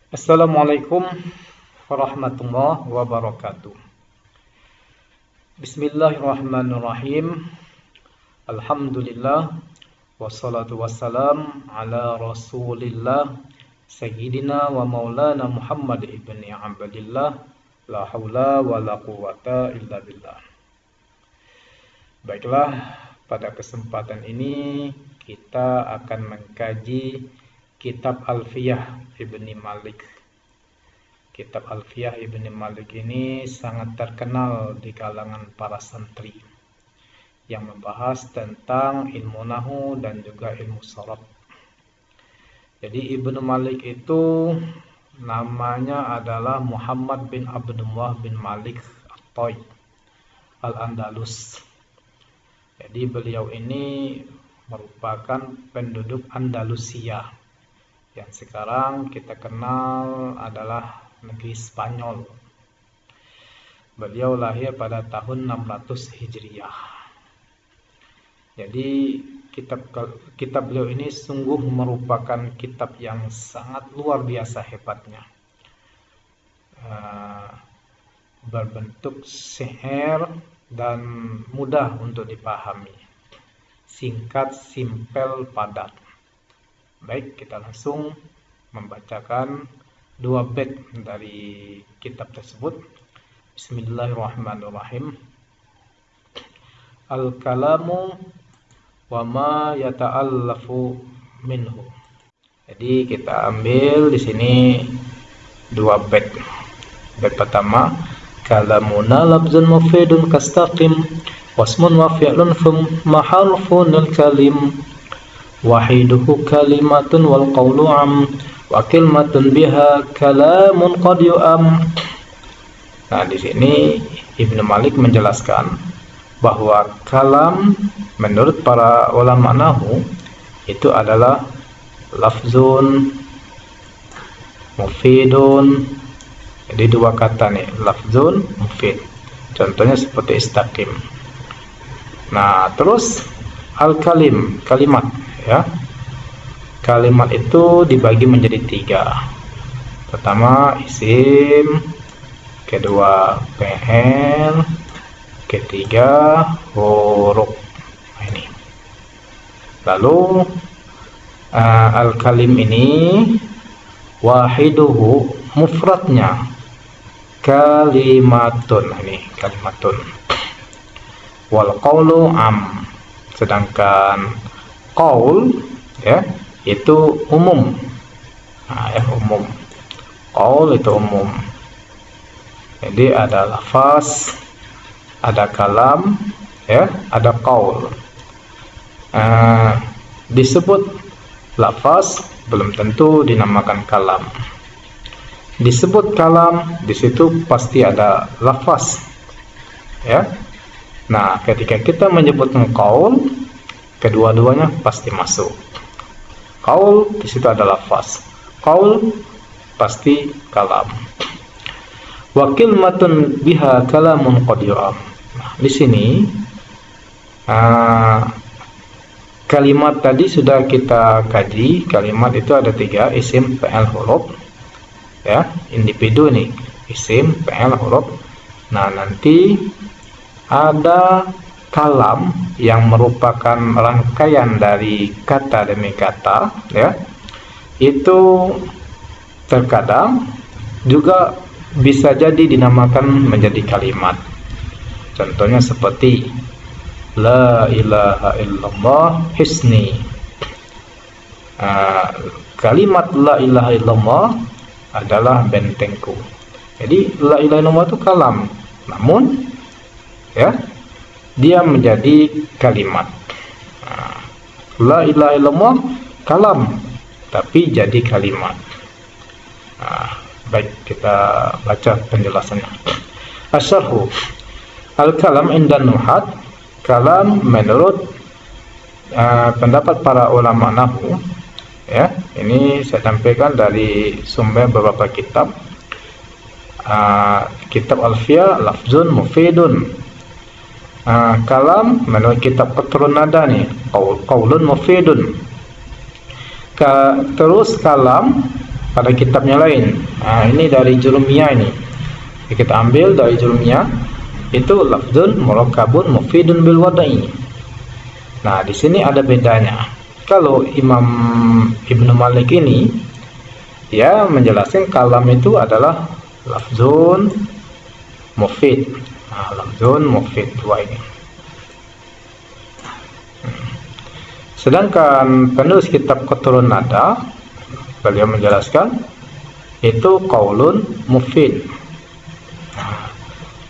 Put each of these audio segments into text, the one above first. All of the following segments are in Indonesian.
Assalamualaikum warahmatullahi wabarakatuh. Bismillahirrahmanirrahim. Alhamdulillah wassalatu wassalam ala Rasulillah Sayyidina wa Maulana Muhammad ibni Abdillah, la haula wa la quwata illa billah. Baiklah, pada kesempatan ini kita akan mengkaji Kitab Alfiyah Ibni Malik. Kitab Alfiyah Ibni Malik ini sangat terkenal di kalangan para santri yang membahas tentang ilmu nahu dan juga ilmu sharaf. Jadi Ibnu Malik itu namanya adalah Muhammad bin Abdullah bin Malik At-Tai Al-Andalus. Jadi beliau ini merupakan penduduk Andalusia yang sekarang kita kenal adalah negeri Spanyol. Beliau lahir pada tahun 600 Hijriah. Jadi kitab beliau ini sungguh merupakan kitab yang sangat luar biasa hebatnya. Berbentuk syair dan mudah untuk dipahami. Singkat, simpel, padat. Baik, kita langsung membacakan dua bait dari kitab tersebut. Bismillahirrahmanirrahim. Al-kalamu wa ma yata'allafu minhu. Jadi kita ambil di sini dua bait. Bait pertama, kalamuna labzun mufidun kastaqim wasmun wa fi'lun thumma harfun al-kalim. Wahiduhu kalimatun wal qawlu am wa kalimatun biha kalamun qad yu'am. Nah, di sini Ibnu Malik menjelaskan bahwa kalam menurut para ulama nahwu itu adalah lafzun mufidun. Jadi dua kata nih, lafzun mufid. Contohnya seperti istaqim. Nah, terus al-kalim, kalimat. Ya, kalimat itu dibagi menjadi tiga. Pertama isim, kedua fi'il, ketiga huruf. Nah, ini. Lalu al-kalim ini wahiduhu, mufradnya kalimatun. Ini kalimatun. Wal qawlu am, sedangkan qaul ya itu umum. Nah, ya umum. Qaul itu umum. Jadi ada lafaz, ada kalam, ya, ada qaul. Disebut lafaz belum tentu dinamakan kalam. Disebut kalam, di situ pasti ada lafaz. Ya. Nah, ketika kita menyebutkan qaul, kedua-duanya pasti masuk. Qaul di situ ada lafaz. Qaul pasti kalam. Wa kalimatun biha kalamun qad yu'am. Nah, di sini kalimat tadi sudah kita kaji. Kalimat itu ada tiga, isim, fi'il, huruf. Ya, individu nih, isim, fi'il, huruf. Nah, nanti ada kalam yang merupakan rangkaian dari kata demi kata, ya, itu terkadang juga bisa jadi dinamakan menjadi kalimat. Contohnya seperti la ilaha illallah hisni. Kalimat la ilaha illallah adalah bentengku. Jadi la ilaha illallah itu kalam, namun ya dia menjadi kalimat. La ilaha illallah kalam, tapi jadi kalimat. Baik, kita baca penjelasannya. Asyarhu. Al-kalam inda nuhat, kalam menurut pendapat para ulama nahwu, ya, ini saya sampaikan dari sumber beberapa kitab. Kitab Alfiyah lafzun mufidun. Kalam menurut kitab Qatrun Nada nih, qaulun mufidun. Terus kalam pada kitabnya lain. Nah, ini dari Jurumiyah ini. Kita ambil dari Jurumiyah itu lafzun murakkabun mufidun bil wada'i. Nah, di sini ada bedanya. Kalau Imam Ibnu Malik ini dia menjelaskan kalam itu adalah lafzun mufid. Nah, lafzun mufid dua ini. Sedangkan penulis kitab Qatrun Nada beliau menjelaskan itu qaulun mufid.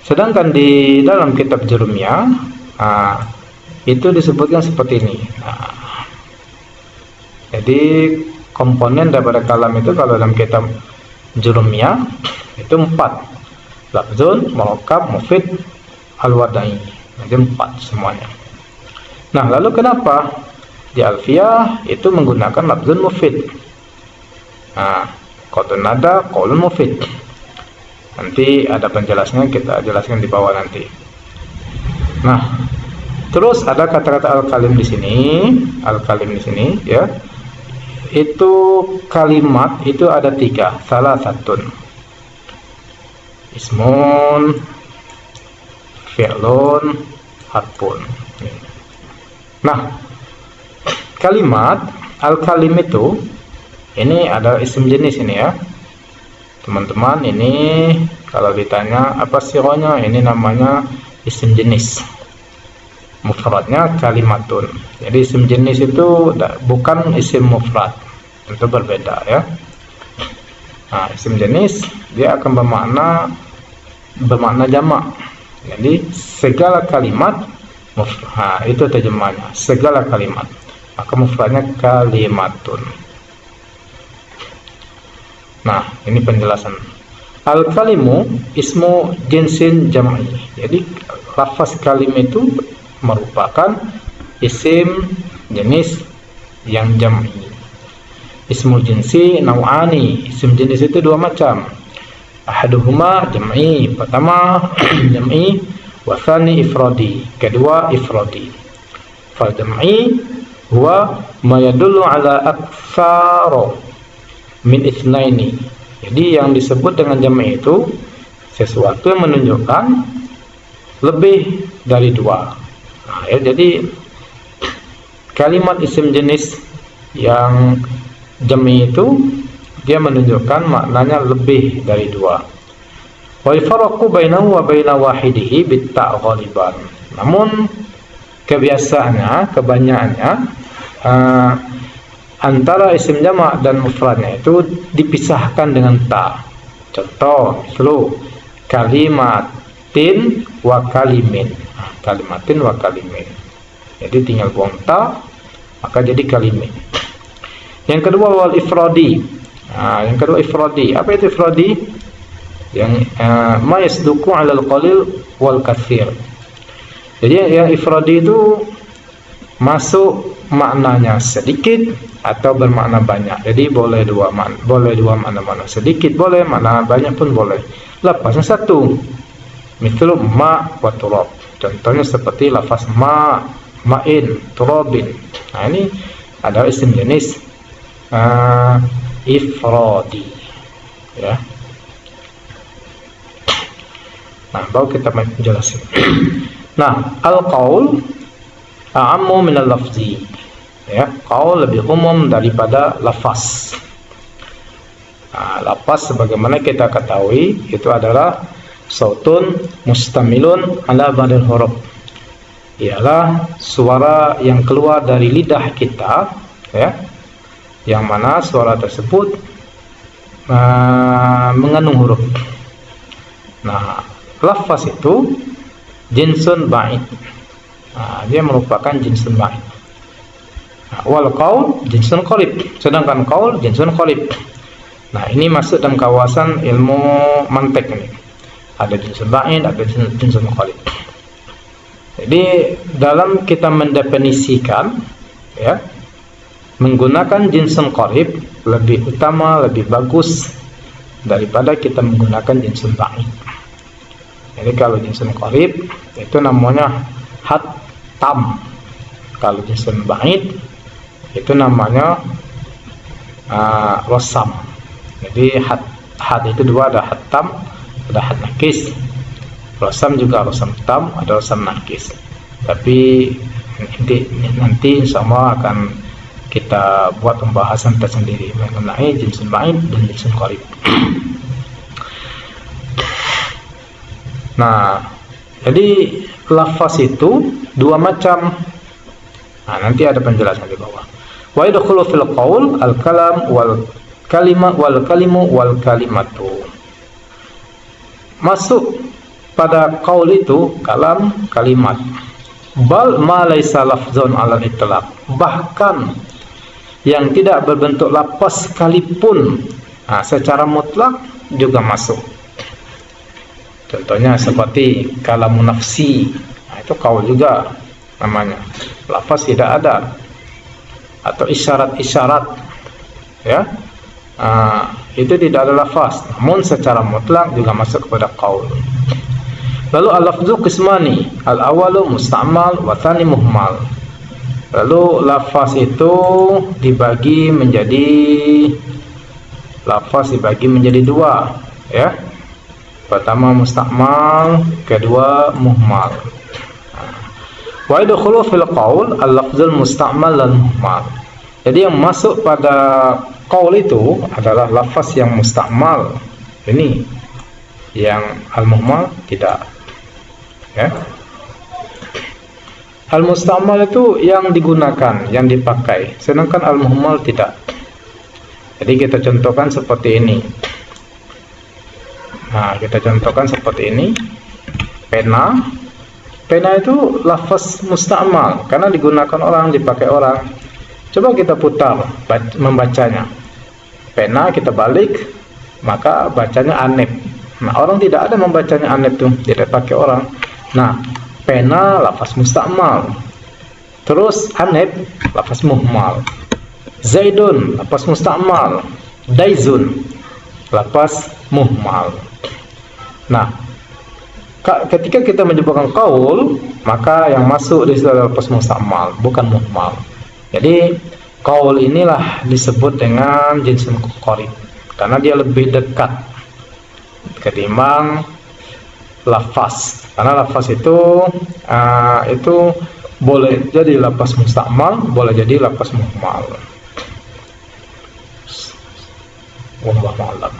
Sedangkan di dalam kitab Jurumiyah itu disebutkan seperti ini. Jadi komponen daripada kalam itu kalau dalam kitab Jurumiyah itu 4. Lafzun, murakkab, mufid, al-wada'i. Jadi 4 semuanya. Nah, lalu kenapa di Alfiyah itu menggunakan lafzun mufid? Nah, Qatrun Nada qaulun mufid. Nanti ada penjelasannya, kita jelaskan di bawah nanti. Nah, terus ada kata-kata al-kalim di sini, al-kalim di sini ya. Itu kalimat itu ada 3, salah satu ismun, fi'lun, harfun. Nah, kalimat al-kalim itu ini ada isim jenis ini ya teman-teman. Ini kalau ditanya apa sirahnya, ini namanya isim jenis, mufradnya kalimatun. Jadi isim jenis itu bukan isim mufrad, itu berbeda ya. Nah, isim jenis dia akan bermakna jamak. Jadi segala kalimat mufrad, itu terjemahnya, segala kalimat. Maka mufradnya kalimatun. Nah, ini penjelasan. Al-kalimu ismu jinsin jam'i. Jadi lafaz kalim itu merupakan isim jenis yang jam'i. Ismul jinsi naw'ani. Isim jenis itu 2 macam. Ahaduhuma jam'i. Pertama jam'i, wa tsani ifradi. Kedua ifradi. Fal jam'i huwa ma yadullu ala aktsara min itsnaini. Jadi yang disebut dengan jam'i itu sesuatu yang menunjukkan lebih dari 2. Nah, ya, jadi kalimat isim jenis yang jam'i itu dia menunjukkan maknanya lebih dari 2. Wa yafarraqu bainahu wa baina wahidihi bit-ta' ghaliban. Namun kebiasaannya, kebanyakannya antara isim jamak dan mufradnya itu dipisahkan dengan ta. Contoh, misal kalimatin wa kalimin. Nah, kalimatin wa kalimin. Jadi tinggal buang ta, maka jadi kalimin. Yang kedua wal ifradi. Nah, yang kedua ifradi. Apa itu ifradi? Yang ma yasduqu 'ala al-qalil wal katsir. Jadi yang ifradi itu masuk maknanya sedikit atau bermakna banyak. Jadi boleh dua makna, sedikit boleh, makna banyak pun boleh. Lafaznya satu. Misal ma wa turab. Contohnya seperti lafaz ma, ma'in, turabin. Nah, ini adalah isim jenis ifradi ya. Nah, baru kita menjelaskan. Nah, al-qaul a'ammu min al-lafzi. Ya, qaul lebih umum daripada lafaz. Nah, lafaz sebagaimana kita ketahui itu adalah sautun mustamilun ala ba'dil huruf. Ialah suara yang keluar dari lidah kita ya, yang mana suara tersebut mengandung huruf. Nah, lafaz itu jinsun ba'id. Nah, dia merupakan jinsun ba'id. Nah, wal qaul jinsun qarib. Sedangkan qaul jinsun qarib. Nah, ini masuk dalam kawasan ilmu mantik ini. Ada jinsun ba'id, ada jinsun qarib. Jadi dalam kita mendefinisikan ya, menggunakan jinsun qarib lebih utama, lebih bagus daripada kita menggunakan jinsun ba'id. Jadi kalau jinsun qarib itu namanya hatam. Kalau jinsun ba'id itu namanya rosam Jadi had itu dua, ada had tam, ada had nakis. Rosam juga rosam tam, ada rosam nakis. Tapi nanti insya Allah akan kita buat pembahasan tersendiri mengenai jinsul ba'id dan jinsul qarib. Nah, jadi lafaz itu dua macam. Nah, nanti ada penjelasan di bawah. Wa yadkhulu fil qaul al-kalam wal kalimah wal kalimu wal kalimatu. Masuk pada qaul itu kalam, kalimat. Bal ma laisa lafzun 'ala al-itlaq. Bahkan yang tidak berbentuk lafaz sekalipun, secara mutlak juga masuk. Contohnya seperti kalamun nafsi, itu qaul juga namanya. Lafaz tidak ada, atau isyarat-isyarat, ya, itu tidak ada lafaz, namun secara mutlak juga masuk kepada qaul. Lalu al-lafzu qismani, al-awalu musta'mal wa tsani muhmal. Lalu lafaz itu dibagi menjadi dua, ya. Pertama musta'mal, kedua muhmal. Wa yadkhulu fil qaul al-lafzul musta'mal dan muhmal. Jadi yang masuk pada qaul itu adalah lafaz yang musta'mal. Ini yang al-muhmal tidak. Ya. Al-musta'mal itu yang digunakan, yang dipakai, sedangkan al-muhmal tidak. Jadi kita contohkan seperti ini. Nah, kita contohkan seperti ini. Pena itu lafaz musta'mal karena digunakan orang, dipakai orang. Coba kita putar membacanya. Pena kita balik, maka bacanya aneb. Nah, orang tidak ada membacanya aneb tuh, tidak pakai orang. Nah, pena lafaz musta'mal. Terus aneb lafaz muhmal. Zaidun lafaz musta'mal. Daizun lafaz muhmal. Nah, ketika kita menyebutkan qaul, maka yang masuk di situ adalah lafaz musta'mal, bukan muhmal. Jadi qaul inilah disebut dengan jinsul qarib karena dia lebih dekat ketimbang lafaz. Karena lafaz itu boleh jadi lafaz musta'mal, boleh jadi lafaz muhmal. Wallahu a'lam.